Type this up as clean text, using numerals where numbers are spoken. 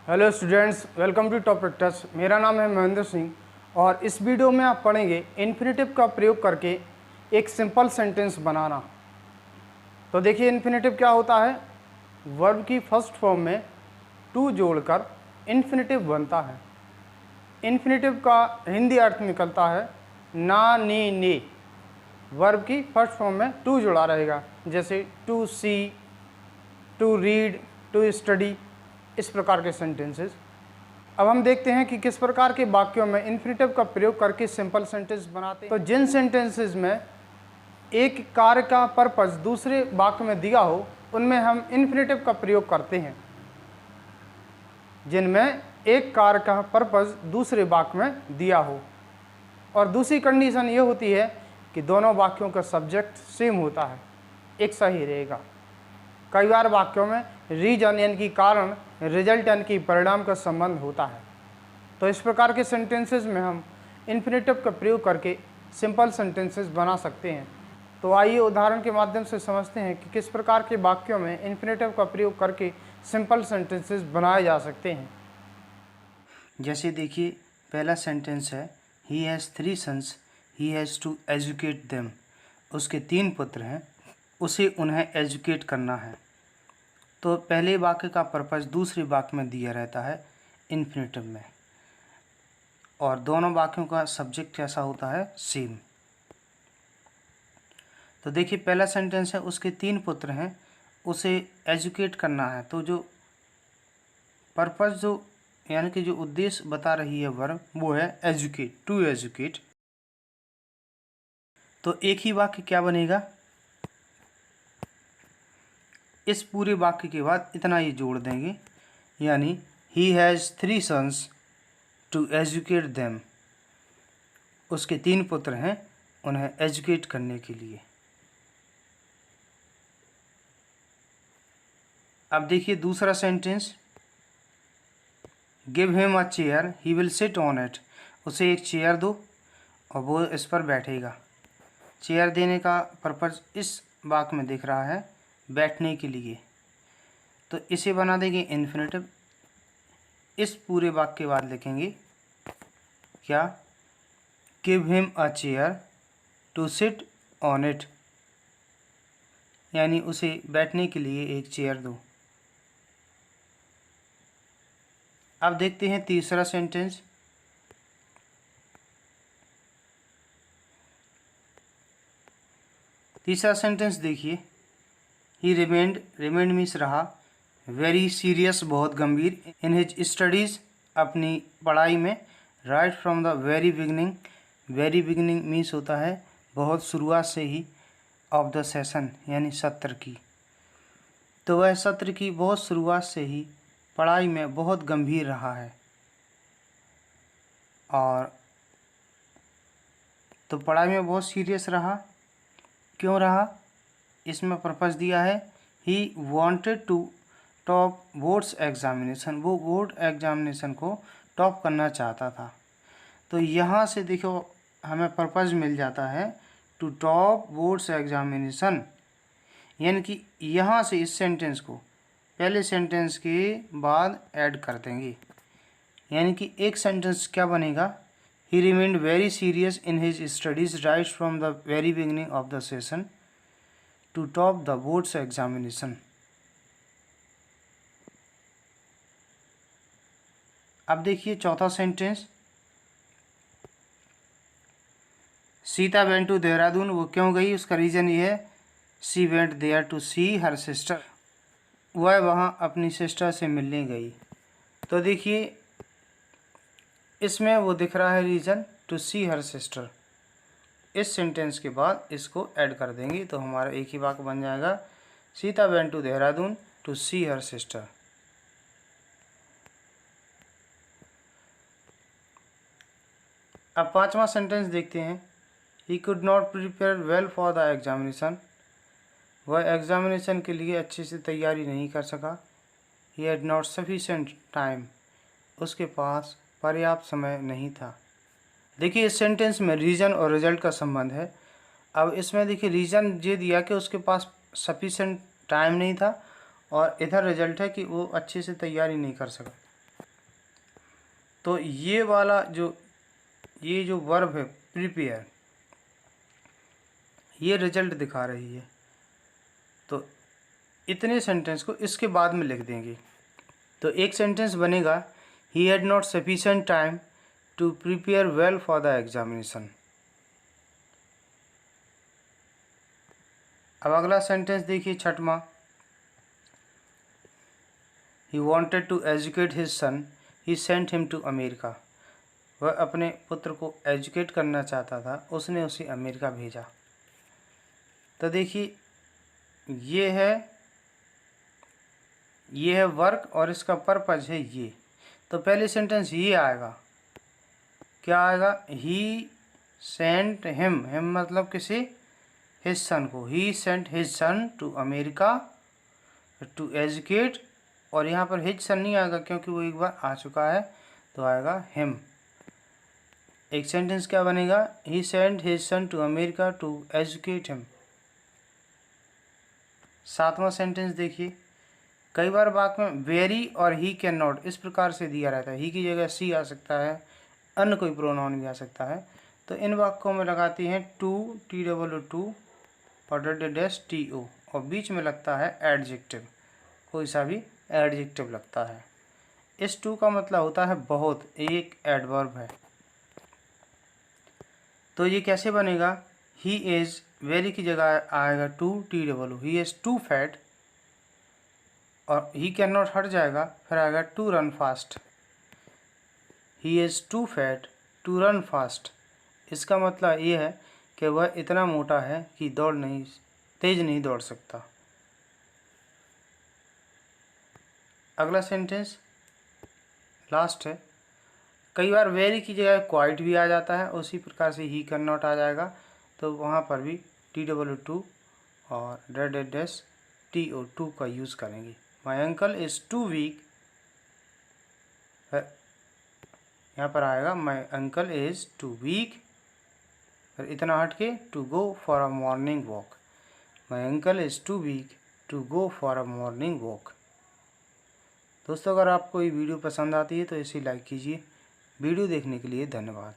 Hello students, welcome to topic touch. मेरा नाम है महेंद्र सिंह और इस वीडियो में आप पढ़ेंगे इन्फिनेटिव का प्रयोग करके एक सिंपल सेंटेंस बनाना। तो देखिए इन्फिनेटिव क्या होता है। वर्ब की फर्स्ट फॉर्म में टू जोड़कर इन्फिनेटिव बनता है। इन्फिनेटिव का हिंदी अर्थ निकलता है ना, नी, ने। वर्ब की फर्स्ट फॉर्म में टू जुड़ा रहेगा, जैसे to see, to read, to study, इस प्रकार के सेंटेंसेस। अब हम देखते हैं कि किस प्रकार के वाक्यों में इन्फिनेटिव का प्रयोग करके सिंपल सेंटेंस बनाते हैं। तो जिन सेंटेंसेस में एक कार्य का पर्पस दूसरे वाक्य में दिया हो उनमें हम इन्फिनेटिव का प्रयोग करते हैं। जिनमें एक कार्य का पर्पस दूसरे वाक्य में दिया हो, और दूसरी कंडीशन ये होती है कि दोनों वाक्यों का सब्जेक्ट सेम होता है, एक सा ही रहेगा। कई बार वाक्यों में रीजन यानी कि कारण, रिजल्ट यानी कि परिणाम का संबंध होता है। तो इस प्रकार के सेंटेंसेस में हम इन्फिनेटिव का प्रयोग करके सिंपल सेंटेंसेस बना सकते हैं। तो आइए उदाहरण के माध्यम से समझते हैं कि किस प्रकार के वाक्यों में इन्फिनेटिव का प्रयोग करके सिंपल सेंटेंसेस बनाए जा सकते हैं। जैसे देखिए पहला सेंटेंस है, he has 3 sons, he has to educate them. उसके 3 पुत्र हैं, उसे उन्हें एजुकेट करना है। तो पहले वाक्य का पर्पस दूसरे वाक्य में दिया रहता है इन्फिनेटिव में, और दोनों वाक्यों का सब्जेक्ट कैसा होता है, सेम। तो देखिए पहला सेंटेंस है, उसके 3 पुत्र हैं, उसे एजुकेट करना है। तो जो पर्पस जो यानी कि जो उद्देश्य बता रही है वर्ब, वो है एजुकेट, टू एजुकेट। तो एक ही वाक्य क्या बनेगा, इस पूरे वाक्य के बाद इतना ही जोड़ देंगे, यानी he has 3 sons to educate them. उसके 3 पुत्र हैं, उन्हें एजुकेट करने के लिए। अब देखिए दूसरा sentence, give him a chair, he will sit on it. उसे एक चेयर दो और वो इस पर बैठेगा। चेयर देने का पर्पस इस वाक्य में दिख रहा है, बैठने के लिए। तो इसे बना देंगे इन्फिनेटिव। इस पूरे वाक्य के बाद लिखेंगे क्या, give him a chair to sit on it, यानी उसे बैठने के लिए एक चेयर दो। अब देखते हैं तीसरा सेंटेंस, तीसरा सेंटेंस देखिए, ही रिमेंड, रिमेंड मीन्स रहा, वेरी सीरियस, बहुत गंभीर, इन हिज स्टडीज़, अपनी पढ़ाई में, right from the very beginning, very beginning means होता है बहुत शुरुआत से ही, ऑफ द सेशन यानी सत्र की। तो वह सत्र की बहुत शुरुआत से ही पढ़ाई में बहुत गंभीर रहा है। और तो पढ़ाई में बहुत सीरियस रहा, क्यों रहा, इसमें पर्पस दिया है, he wanted to top boards examination, वो बोर्ड एग्जामिनेशन को टॉप करना चाहता था। तो यहाँ से देखो हमें पर्पस मिल जाता है टू टॉप बोर्ड्स एग्जामिनेशन, यानी कि यहाँ से इस सेंटेंस को पहले सेंटेंस के बाद ऐड कर देंगे, यानी कि एक सेंटेंस क्या बनेगा, he remained very serious in his studies right from the very beginning of the session to top the boards examination. अब देखिए चौथा sentence, Sita went to Dehradun, वो क्यों गई, उसका रीज़न ये है, she went there to see her sister, वह वहाँ अपनी सिस्टर से मिलने गई। तो देखिए इसमें वो दिख रहा है reason to see her sister. इस सेंटेंस के बाद इसको ऐड कर देंगे तो हमारा एक ही वाक्य बन जाएगा, Sita went to Dehradun to see her sister. अब पांचवा सेंटेंस देखते हैं, he could not prepare well for the examination, वह एग्जामिनेशन के लिए अच्छे से तैयारी नहीं कर सका, he had not sufficient time, उसके पास पर्याप्त समय नहीं था। देखिए इस सेंटेंस में रीज़न और रिजल्ट का संबंध है। अब इसमें देखिए रीज़न ये दिया कि उसके पास सफिशेंट टाइम नहीं था, और इधर रिजल्ट है कि वो अच्छे से तैयारी नहीं कर सका। तो ये वाला ये जो वर्ब है प्रिपेयर, ये रिजल्ट दिखा रही है। तो इतने सेंटेंस को इसके बाद में लिख देंगे। तो एक सेंटेंस बनेगा, he had not sufficient time to prepare well for the examination. अब अगला सेंटेंस देखिए, छठवां, he wanted to educate his son, he sent him to America. वह अपने पुत्र को एजुकेट करना चाहता था, उसने उसे अमेरिका भेजा। तो देखिए ये है वर्क और इसका पर्पज है ये। तो पहले सेंटेंस ये आएगा, क्या आएगा, ही सेंट हिम, हिम मतलब किसी, हिज सन को, he sent his son to America to educate, और यहाँ पर हिज सन नहीं आएगा क्योंकि वो एक बार आ चुका है, तो आएगा हिम। एक सेंटेंस क्या बनेगा, he sent his son to America to educate him. सातवां सेंटेंस देखिए, कई बार वाक्य में वेरी और ही कैन नॉट इस प्रकार से दिया रहता है, ही की जगह सी आ सकता है, अन्य कोई प्रोनाउन भी आ सकता है। तो इन वाक्यों में लगाती हैं टू, TOO और TO, और बीच में लगता है एडजेक्टिव, कोई सा भी एडजेक्टिव लगता है। इस टू का मतलब होता है बहुत, एक एडवर्ब है। तो ये कैसे बनेगा, ही इज़, वेरी की जगह आएगा too, TOO, he is too fat, और ही कैन नॉट हट जाएगा, फिर आएगा to run fast. He is too fat to run fast, इसका मतलब ये है कि वह इतना मोटा है कि तेज नहीं दौड़ सकता। अगला सेंटेंस लास्ट है, कई बार वेरी की जगह क्वाइट भी आ जाता है, उसी प्रकार से ही कैन नॉट आ जाएगा, तो वहाँ पर भी TOO और TO2 का यूज़ करेंगे। My uncle is too weak, यहाँ पर आएगा my uncle is too weak, फिर इतना हट के to go for a morning walk. My uncle is too weak to go for a morning walk. दोस्तों, अगर आपको ये वीडियो पसंद आती है तो इसे लाइक कीजिए। वीडियो देखने के लिए धन्यवाद।